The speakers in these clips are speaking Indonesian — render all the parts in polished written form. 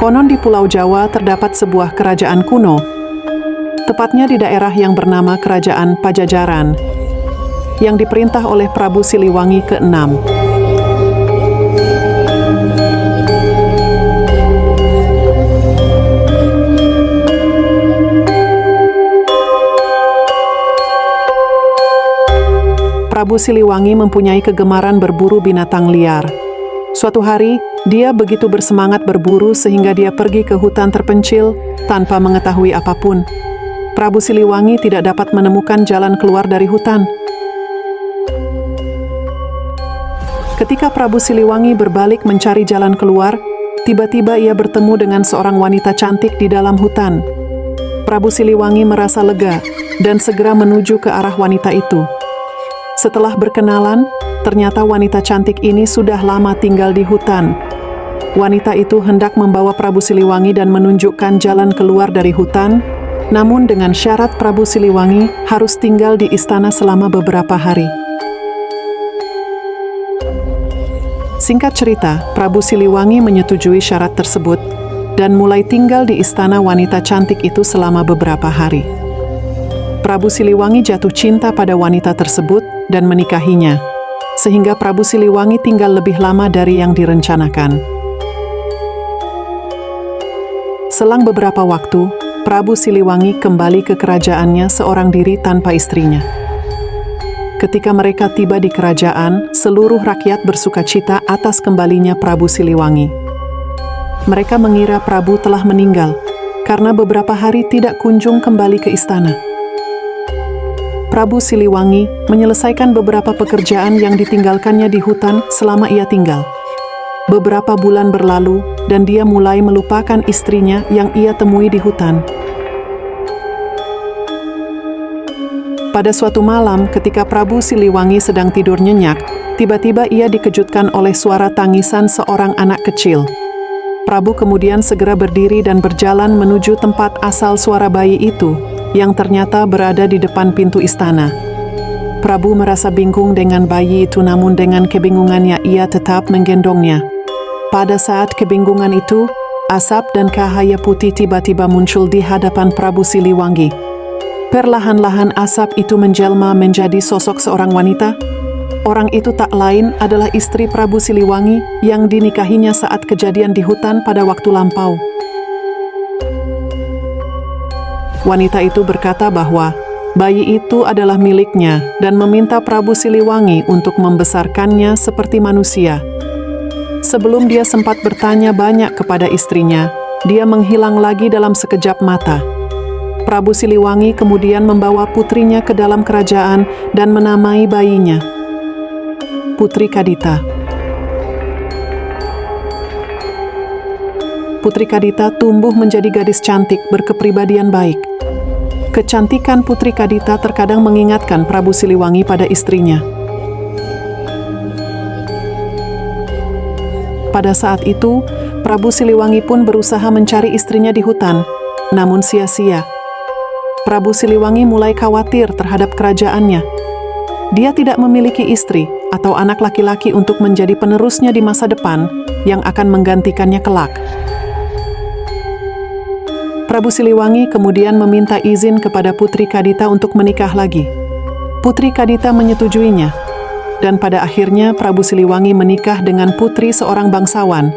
Konon di Pulau Jawa terdapat sebuah kerajaan kuno, tepatnya di daerah yang bernama Kerajaan Pajajaran, yang diperintah oleh Prabu Siliwangi ke-6. Prabu Siliwangi mempunyai kegemaran berburu binatang liar. Suatu hari, dia begitu bersemangat berburu sehingga dia pergi ke hutan terpencil tanpa mengetahui apapun. Prabu Siliwangi tidak dapat menemukan jalan keluar dari hutan. Ketika Prabu Siliwangi berbalik mencari jalan keluar, tiba-tiba ia bertemu dengan seorang wanita cantik di dalam hutan. Prabu Siliwangi merasa lega dan segera menuju ke arah wanita itu. Setelah berkenalan, ternyata wanita cantik ini sudah lama tinggal di hutan. Wanita itu hendak membawa Prabu Siliwangi dan menunjukkan jalan keluar dari hutan, namun dengan syarat Prabu Siliwangi harus tinggal di istana selama beberapa hari. Singkat cerita, Prabu Siliwangi menyetujui syarat tersebut dan mulai tinggal di istana wanita cantik itu selama beberapa hari. Prabu Siliwangi jatuh cinta pada wanita tersebut dan menikahinya, sehingga Prabu Siliwangi tinggal lebih lama dari yang direncanakan. Selang beberapa waktu, Prabu Siliwangi kembali ke kerajaannya seorang diri tanpa istrinya. Ketika mereka tiba di kerajaan, seluruh rakyat bersukacita atas kembalinya Prabu Siliwangi. Mereka mengira Prabu telah meninggal, karena beberapa hari tidak kunjung kembali ke istana. Prabu Siliwangi menyelesaikan beberapa pekerjaan yang ditinggalkannya di hutan selama ia tinggal. Beberapa bulan berlalu dan dia mulai melupakan istrinya yang ia temui di hutan. Pada suatu malam ketika Prabu Siliwangi sedang tidur nyenyak, tiba-tiba ia dikejutkan oleh suara tangisan seorang anak kecil. Prabu kemudian segera berdiri dan berjalan menuju tempat asal suara bayi itu, yang ternyata berada di depan pintu istana. Prabu merasa bingung dengan bayi itu, namun dengan kebingungannya ia tetap menggendongnya. Pada saat kebingungan itu, asap dan cahaya putih tiba-tiba muncul di hadapan Prabu Siliwangi. Perlahan-lahan asap itu menjelma menjadi sosok seorang wanita. Orang itu tak lain adalah istri Prabu Siliwangi yang dinikahinya saat kejadian di hutan pada waktu lampau. Wanita itu berkata bahwa bayi itu adalah miliknya dan meminta Prabu Siliwangi untuk membesarkannya seperti manusia. Sebelum dia sempat bertanya banyak kepada istrinya, dia menghilang lagi dalam sekejap mata. Prabu Siliwangi kemudian membawa putrinya ke dalam kerajaan dan menamai bayinya Putri Kadita. Putri Kadita tumbuh menjadi gadis cantik berkepribadian baik. Kecantikan Putri Kadita terkadang mengingatkan Prabu Siliwangi pada istrinya. Pada saat itu, Prabu Siliwangi pun berusaha mencari istrinya di hutan, namun sia-sia. Prabu Siliwangi mulai khawatir terhadap kerajaannya. Dia tidak memiliki istri atau anak laki-laki untuk menjadi penerusnya di masa depan yang akan menggantikannya kelak. Prabu Siliwangi kemudian meminta izin kepada Putri Kadita untuk menikah lagi. Putri Kadita menyetujuinya, dan pada akhirnya Prabu Siliwangi menikah dengan putri seorang bangsawan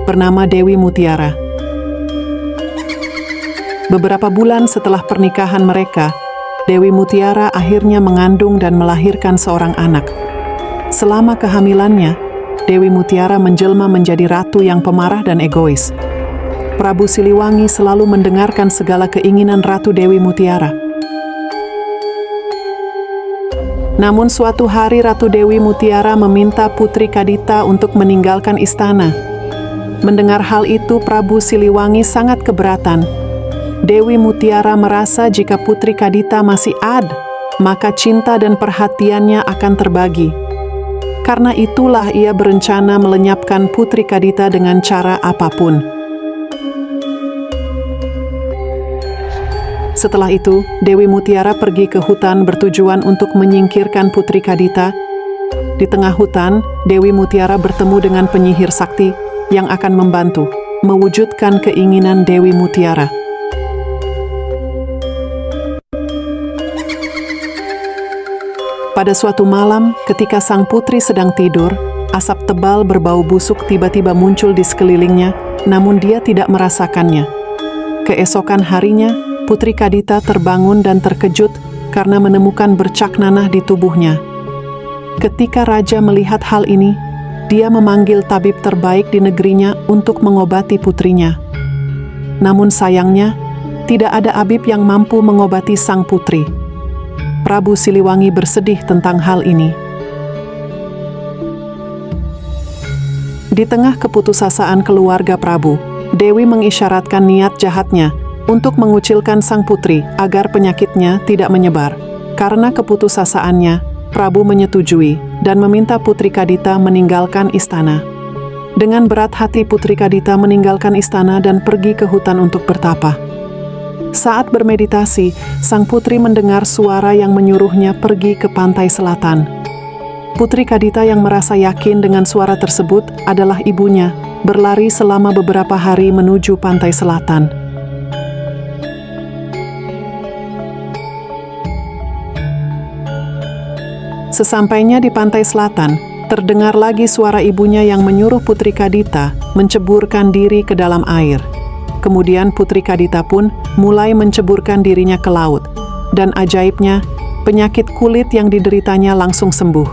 bernama Dewi Mutiara. Beberapa bulan setelah pernikahan mereka, Dewi Mutiara akhirnya mengandung dan melahirkan seorang anak. Selama kehamilannya, Dewi Mutiara menjelma menjadi ratu yang pemarah dan egois. Prabu Siliwangi selalu mendengarkan segala keinginan Ratu Dewi Mutiara. Namun suatu hari Ratu Dewi Mutiara meminta Putri Kadita untuk meninggalkan istana. Mendengar hal itu, Prabu Siliwangi sangat keberatan. Dewi Mutiara merasa jika Putri Kadita masih ada, maka cinta dan perhatiannya akan terbagi. Karena itulah ia berencana melenyapkan Putri Kadita dengan cara apapun. Setelah itu, Dewi Mutiara pergi ke hutan bertujuan untuk menyingkirkan Putri Kadita. Di tengah hutan, Dewi Mutiara bertemu dengan penyihir sakti yang akan membantu. mewujudkan keinginan Dewi Mutiara. Pada suatu malam, ketika sang putri sedang tidur, asap tebal berbau busuk tiba-tiba muncul di sekelilingnya, namun dia tidak merasakannya. Keesokan harinya, Putri Kadita terbangun dan terkejut karena menemukan bercak nanah di tubuhnya. Ketika raja melihat hal ini, dia memanggil tabib terbaik di negerinya untuk mengobati putrinya. Namun sayangnya, tidak ada tabib yang mampu mengobati sang putri. Prabu Siliwangi bersedih tentang hal ini. Di tengah keputusasaan keluarga Prabu, Dewi mengisyaratkan niat jahatnya untuk mengucilkan sang putri agar penyakitnya tidak menyebar. Karena keputusasaannya, Prabu menyetujui dan meminta Putri Kadita meninggalkan istana. Dengan berat hati Putri Kadita meninggalkan istana dan pergi ke hutan untuk bertapa. Saat bermeditasi, sang putri mendengar suara yang menyuruhnya pergi ke pantai selatan. Putri Kadita yang merasa yakin dengan suara tersebut adalah ibunya, berlari selama beberapa hari menuju pantai selatan. Sesampainya di pantai selatan, terdengar lagi suara ibunya yang menyuruh Putri Kadita menceburkan diri ke dalam air. Kemudian Putri Kadita pun mulai menceburkan dirinya ke laut, dan ajaibnya, penyakit kulit yang dideritanya langsung sembuh.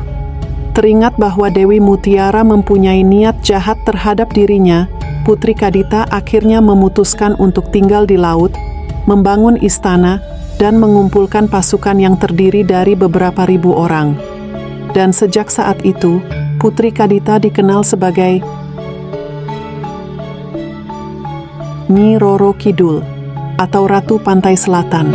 Teringat bahwa Dewi Mutiara mempunyai niat jahat terhadap dirinya, Putri Kadita akhirnya memutuskan untuk tinggal di laut, membangun istana, dan mengumpulkan pasukan yang terdiri dari beberapa ribu orang. Dan sejak saat itu, Putri Kadita dikenal sebagai Nyi Roro Kidul atau Ratu Pantai Selatan.